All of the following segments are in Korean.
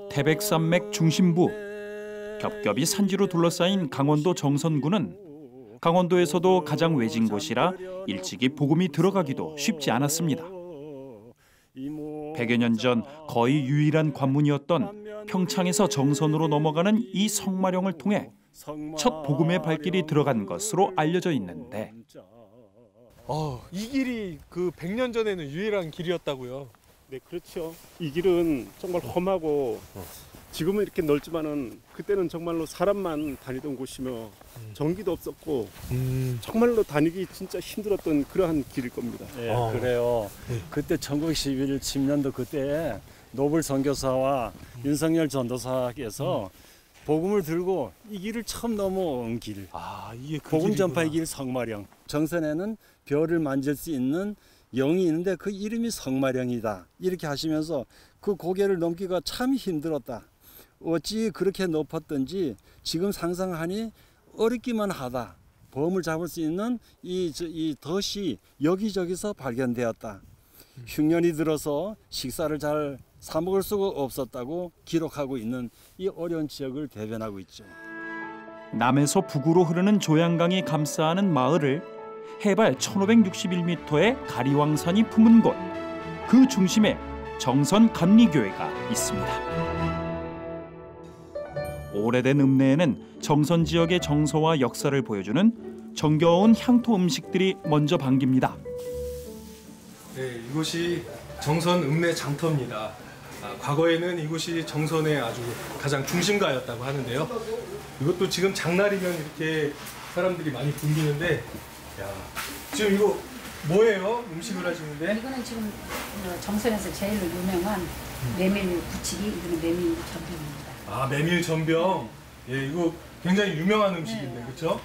태백산맥 중심부, 겹겹이 산지로 둘러싸인 강원도 정선군은 강원도에서도 가장 외진 곳이라 일찍이 복음이 들어가기도 쉽지 않았습니다. 100여 년 전 거의 유일한 관문이었던 평창에서 정선으로 넘어가는 이 성마령을 통해 첫 복음의 발길이 들어간 것으로 알려져 있는데, 이 길이 그 100년 전에는 유일한 길이었다고요? 네, 그렇죠. 이 길은 정말 험하고 지금은 이렇게 넓지만은 그때는 정말로 사람만 다니던 곳이며 전기도 없었고 정말로 다니기 진짜 힘들었던 그러한 길일 겁니다. 네, 그래요. 그때 1911년도 그때 노블 선교사와 윤석열 전도사께서 복음을 들고 이 길을 처음 넘어온 길. 이게 그 복음 길이구나. 전파의 길 성마령. 정선에는 별을 만질 수 있는 영이 있는데 그 이름이 성마령이다. 이렇게 하시면서 그 고개를 넘기가 참 힘들었다. 어찌 그렇게 높았던지 지금 상상하니 어렵기만 하다. 범을 잡을 수 있는 이 덫이 여기저기서 발견되었다. 흉년이 들어서 식사를 잘 사 먹을 수가 없었다고 기록하고 있는 이 어려운 지역을 대변하고 있죠. 남에서 북으로 흐르는 조양강이 감싸는 마을을 해발 1561m의 가리왕산이 품은 곳, 그 중심에 정선 감리교회가 있습니다. 오래된 읍내에는 정선 지역의 정서와 역사를 보여주는 정겨운 향토 음식들이 먼저 반깁니다. 네, 이곳이 정선 읍내 장터입니다. 과거에는 이곳이 정선의 아주 가장 중심가였다고 하는데요. 이것도 지금 장날이면 이렇게 사람들이 많이 붐비는데, 지금 이거 뭐예요? 음식을 하시는데? 이거는 지금 정선에서 제일 유명한 메밀 부치기, 이거는 메밀 전병입니다. 메밀 전병. 예, 이거 굉장히 유명한 음식인데, 그렇죠?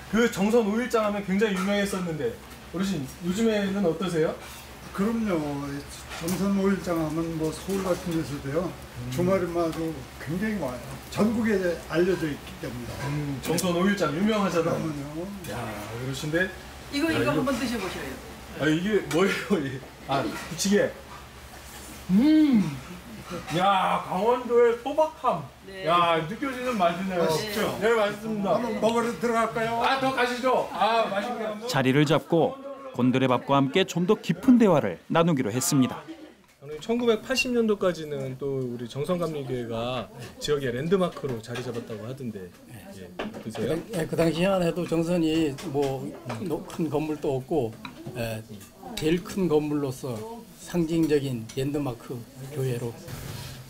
그 정선 5일장 하면 굉장히 유명했었는데, 어르신 요즘에는 어떠세요? 그럼요. 정선 5일장 하면 뭐 서울 같은 데서도요. 주말에마도 굉장히 와요. 전국에 알려져 있기 때문에. 정선 5일장 유명하잖아요. 그러면요. 그러신데 이거 한번 드셔보셔요. 이게 뭐예요? 이게? 부치게. 야, 강원도의 소박함. 네. 야, 느껴지는 맛이네요. 맛있죠? 네, 맛있습니다. 한번 먹으러 들어갈까요? 더 가시죠. 맛있게. 자리를 잡고 곤드레밥과 함께 좀 더 깊은 대화를 나누기로 했습니다. 1980년도까지는 또 우리 정선감리교회가 지역의 랜드마크로 자리 잡았다고 하던데, 어떠세요? 그 당시에만 해도 정선이 뭐 큰 건물도 없고 제일 큰 건물로서 상징적인 랜드마크 교회로.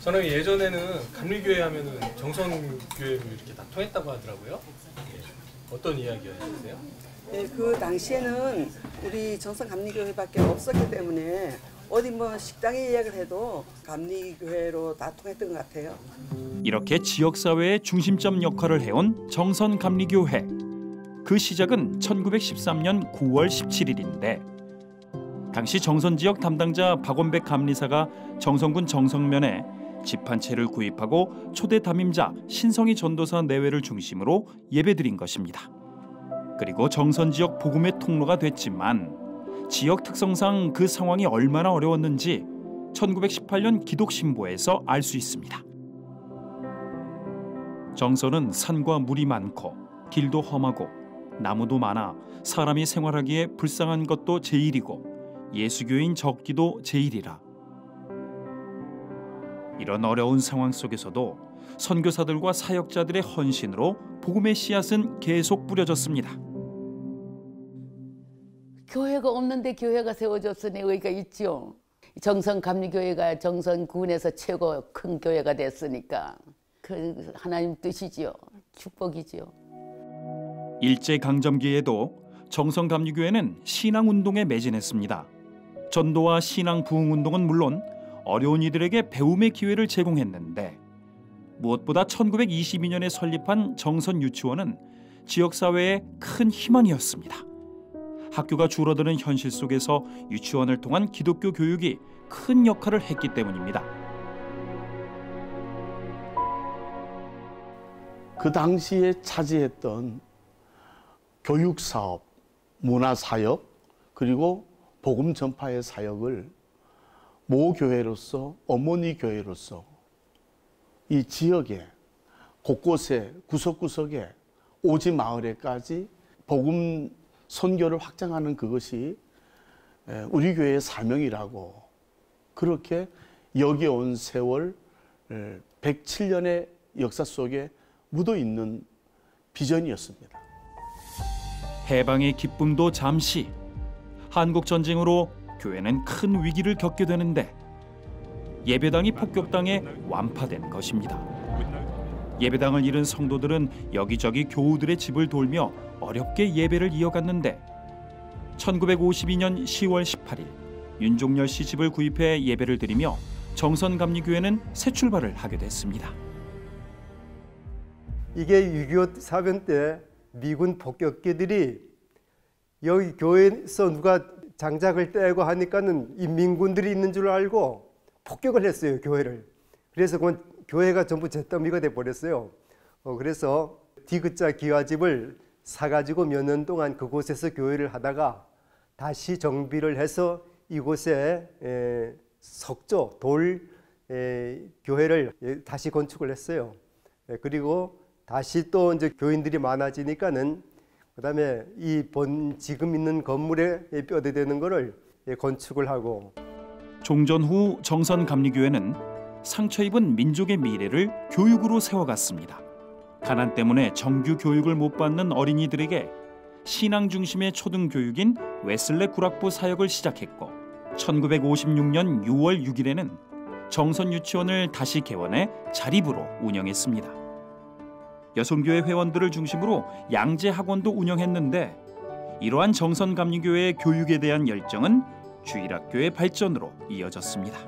저는 예전에는 감리교회 하면은 정선교회로 이렇게 다 통했다고 하더라고요. 어떤 이야기였어요? 네, 그 당시에는 우리 정선 감리교회밖에 없었기 때문에 어디 뭐 식당에 예약을 해도 감리교회로 다 통했던 것 같아요. 이렇게 지역사회의 중심점 역할을 해온 정선 감리교회. 그 시작은 1913년 9월 17일인데 당시 정선 지역 담당자 박원백 감리사가 정선군 정성면에 집 한 채를 구입하고 초대 담임자 신성희 전도사 내외를 중심으로 예배드린 것입니다. 그리고 정선 지역 복음의 통로가 됐지만 지역 특성상 그 상황이 얼마나 어려웠는지 1918년 기독신보에서 알 수 있습니다. 정선은 산과 물이 많고 길도 험하고 나무도 많아 사람이 생활하기에 불쌍한 것도 제일이고 예수교인 적기도 제일이라. 이런 어려운 상황 속에서도 선교사들과 사역자들의 헌신으로 복음의 씨앗은 계속 뿌려졌습니다. 교회가 없는데 교회가 세워졌으니 의의가 있죠. 정선 감리교회가 정선군에서 최고 큰 교회가 됐으니까 그 하나님 뜻이지요. 축복이지요. 일제강점기에도 정선 감리교회는 신앙운동에 매진했습니다. 전도와 신앙 부흥운동은 물론 어려운 이들에게 배움의 기회를 제공했는데 무엇보다 1922년에 설립한 정선 유치원은 지역사회의 큰 희망이었습니다. 학교가 줄어드는 현실 속에서 유치원을 통한 기독교 교육이 큰 역할을 했기 때문입니다. 그 당시에 차지했던 교육사업, 문화사역, 그리고 복음 전파의 사역을 모 교회로서, 어머니 교회로서 이 지역에 곳곳에 구석구석에 오지 마을에까지 복음 선교를 확장하는 그것이 우리 교회의 사명이라고 그렇게 여기온 세월 107년의 역사 속에 묻어있는 비전이었습니다. 해방의 기쁨도 잠시, 한국전쟁으로 교회는 큰 위기를 겪게 되는데 예배당이 폭격당해 완파된 것입니다. 예배당을 잃은 성도들은 여기저기 교우들의 집을 돌며 어렵게 예배를 이어갔는데 1952년 10월 18일 윤종열 씨 집을 구입해 예배를 드리며 정선감리교회는 새 출발을 하게 됐습니다. 이게 6.25 사변 때 미군 폭격기들이 여기 교회에서 누가 장작을 떼고 하니까는 이 민군들이 있는 줄 알고 폭격을 했어요, 교회를. 그래서 그건 교회가 전부 잿더미가 돼 버렸어요. 그래서 디귿자 기와집을 사가지고 몇 년 동안 그곳에서 교회를 하다가 다시 정비를 해서 이곳에 석조, 돌 교회를 다시 건축을 했어요. 그리고 다시 또 이제 교인들이 많아지니까는 그다음에 이 지금 있는 건물에 뼈대되는 거를 건축을 하고. 종전 후 정선감리교회는 상처 입은 민족의 미래를 교육으로 세워갔습니다. 가난 때문에 정규 교육을 못 받는 어린이들에게 신앙 중심의 초등교육인 웨슬레 구락부 사역을 시작했고 1956년 6월 6일에는 정선 유치원을 다시 개원해 자립으로 운영했습니다. 여성교회 회원들을 중심으로 양재 학원도 운영했는데 이러한 정선감리교회의 교육에 대한 열정은 주일학교의 발전으로 이어졌습니다.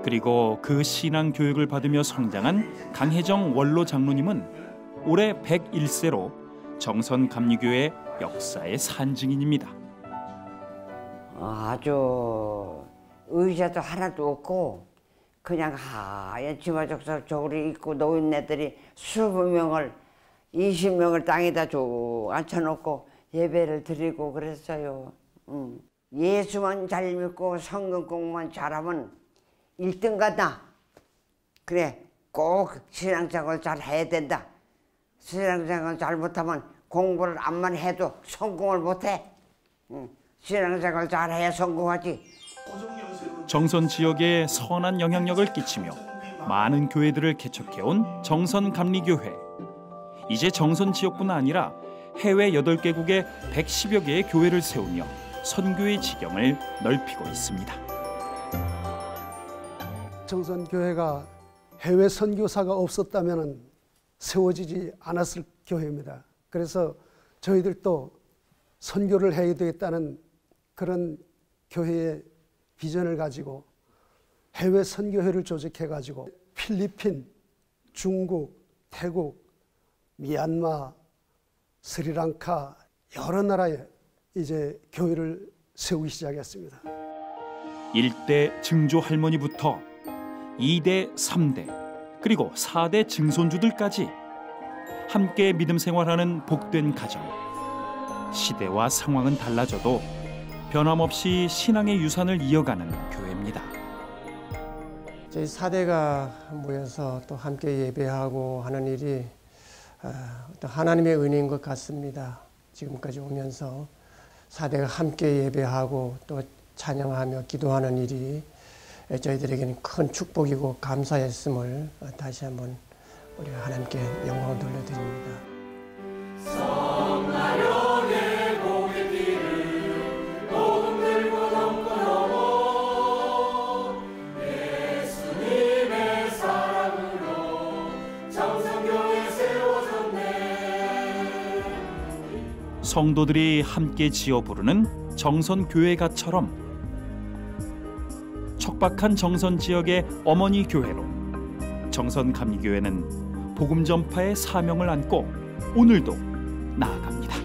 그리고 그 신앙 교육을 받으며 성장한 강혜정 원로 장로님은 올해 101세로 정선감리교회 역사의 산증인입니다. 아주 의자도 하나도 없고 그냥 하얀 치마적사 저고리 입고 노인네들이 20명을 20명을 땅에다 쭉 앉혀놓고 예배를 드리고 그랬어요. 예수만 잘 믿고 성경 공부만 잘하면 1등 간다. 그래, 꼭 신앙생활 잘 해야 된다. 신앙생활 잘못하면 공부를 암만 해도 성공을 못해. 신앙생활 잘해야 성공하지. 정선 지역에 선한 영향력을 끼치며 많은 교회들을 개척해온 정선감리교회. 이제 정선 지역뿐 아니라 해외 8개국에 110여 개의 교회를 세우며 선교의 지경을 넓히고 있습니다. 정선교회가 해외 선교사가 없었다면 세워지지 않았을 교회입니다. 그래서 저희들도 선교를 해야 되겠다는 그런 교회의 비전을 가지고 해외 선교회를 조직해가지고 필리핀, 중국, 태국, 미얀마, 스리랑카 여러 나라에 이제 교회를 세우기 시작했습니다. 1대 증조 할머니부터 2대, 3대, 그리고 4대 증손주들까지 함께 믿음 생활하는 복된 가정. 시대와 상황은 달라져도 변함없이 신앙의 유산을 이어가는 교회입니다. 저희 4대가 모여서 또 함께 예배하고 하는 일이 또 하나님의 은혜인 것 같습니다. 지금까지 오면서 4대가 함께 예배하고 또 찬양하며 기도하는 일이 저희들에게는 큰 축복이고 감사했음을 다시 한번 우리 하나님께 영광을 돌려드립니다. 성나령의 고개 길을 복음 들고 넘고 넘어 예수님의 사랑으로 정선교회 세워졌네. 성도들이 함께 지어 부르는 정선교회가처럼 척박한 정선 지역의 어머니 교회로 정선감리교회는 복음 전파의 사명을 안고 오늘도 나아갑니다.